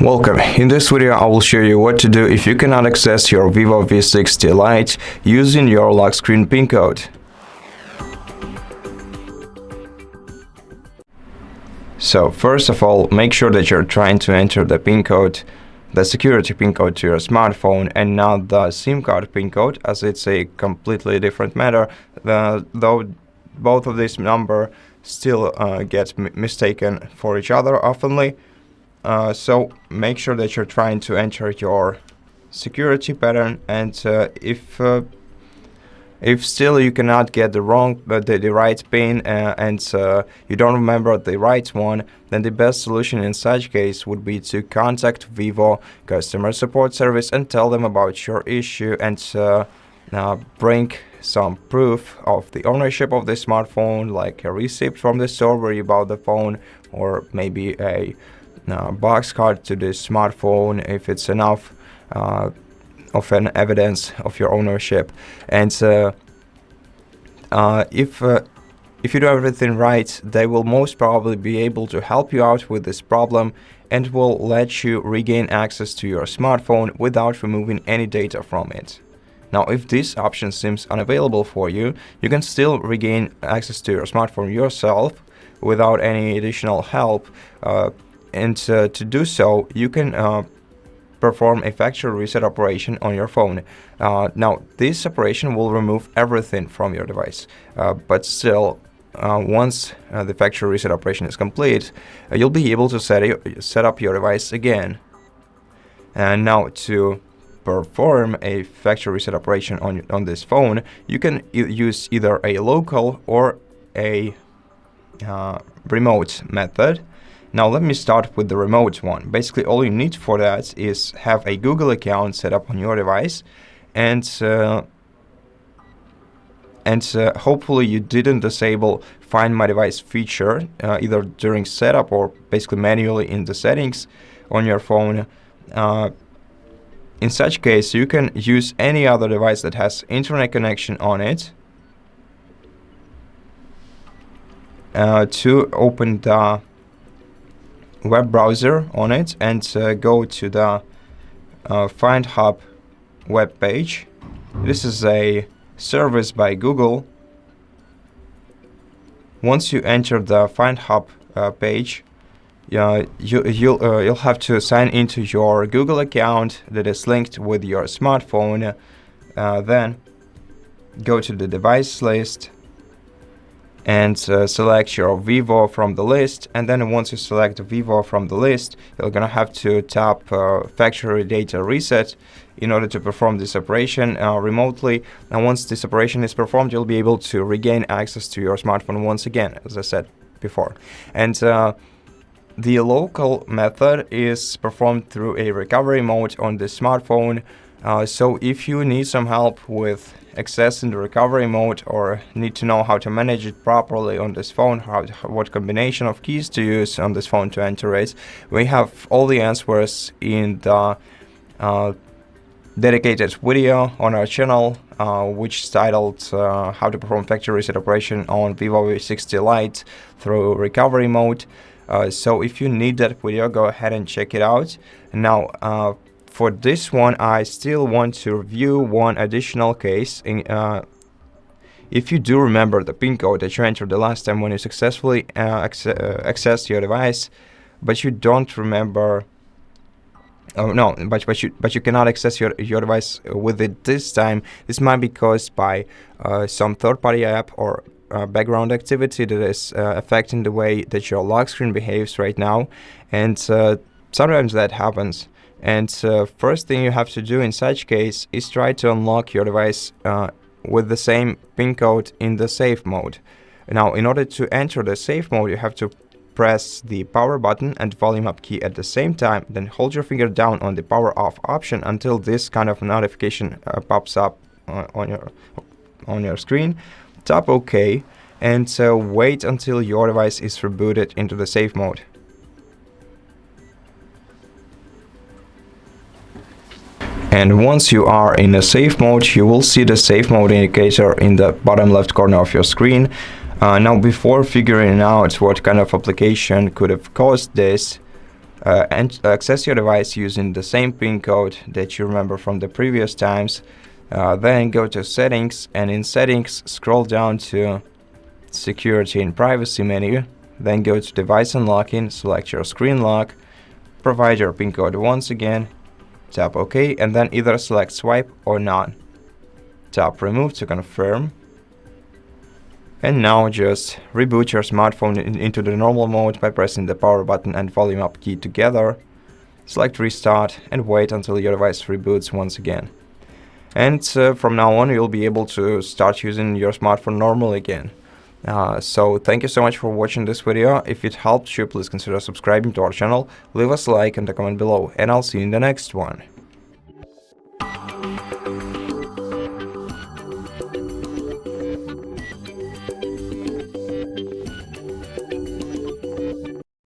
Welcome. In this video, I will show you what to do if you cannot access your VIVO V60 Lite using your lock screen PIN code. So first of all, make sure that you're trying to enter the PIN code, the security PIN code to your smartphone and not the SIM card PIN code, as it's a completely different matter, though both of these numbers still get mistaken for each other oftenly. So make sure that you're trying to enter your security pattern, and if still you cannot get the right PIN and you don't remember the right one, then the best solution in such case would be to contact Vivo customer support service and tell them about your issue and bring some proof of the ownership of the smartphone, like a receipt from the store where you bought the phone, or maybe a box card to the smartphone if it's enough of an evidence of your ownership. And if you do everything right, they will most probably be able to help you out with this problem and will let you regain access to your smartphone without removing any data from it. Now, if this option seems unavailable for you, you can still regain access to your smartphone yourself without any additional help. And to do so, you can perform a factory reset operation on your phone. Now, this operation will remove everything from your device, but still, once the factory reset operation is complete, you'll be able to set up your device again. And now, to perform a factory reset operation on this phone, you can use either a local or a remote method. Now let me start with the remote one. Basically, all you need for that is have a Google account set up on your device, and hopefully you didn't disable Find My Device feature either during setup or basically manually in the settings on your phone. In such case, you can use any other device that has internet connection on it to open the web browser on it and go to the Find Hub web page. This is a service by Google. Once you enter the Find Hub page, you'll have to sign into your Google account that is linked with your smartphone. Then go to the device list and select your Vivo from the list, and then once you select Vivo from the list, you're gonna have to tap factory data reset in order to perform this operation remotely. And once this operation is performed, you'll be able to regain access to your smartphone once again, as I said before. And the local method is performed through a recovery mode on the smartphone. So if you need some help with accessing the recovery mode or need to know how to manage it properly on this phone, what combination of keys to use on this phone to enter it, we have all the answers in the dedicated video on our channel, which is titled How to Perform Factory Reset Operation on VIVO V60 Lite through recovery mode. So if you need that video, go ahead and check it out. Now, for this one, I still want to review one additional case. If you do remember the PIN code that you entered the last time when you successfully accessed your device, but you don't remember, but you cannot access your device with it this time, this might be caused by some third-party app or background activity that is affecting the way that your lock screen behaves right now, and sometimes that happens. And first thing you have to do in such case is try to unlock your device with the same PIN code in the safe mode. Now, in order to enter the safe mode, you have to press the power button and volume up key at the same time, then hold your finger down on the power off option until this kind of notification pops up on your screen. Tap OK and wait until your device is rebooted into the safe mode. And once you are in a safe mode, you will see the safe mode indicator in the bottom left corner of your screen. Now, before figuring out what kind of application could have caused this, and access your device using the same PIN code that you remember from the previous times. Then go to Settings, and in Settings scroll down to Security and Privacy menu. Then go to Device Unlocking, select your screen lock, provide your PIN code once again, tap OK, and then either select Swipe or None. Tap Remove to confirm. And now just reboot your smartphone into the normal mode by pressing the power button and volume up key together. Select Restart and wait until your device reboots once again. And from now on, you'll be able to start using your smartphone normally again. So thank you so much for watching this video. If it helped you, please consider subscribing to our channel, leave us a like and a comment below, and I'll see you in the next one.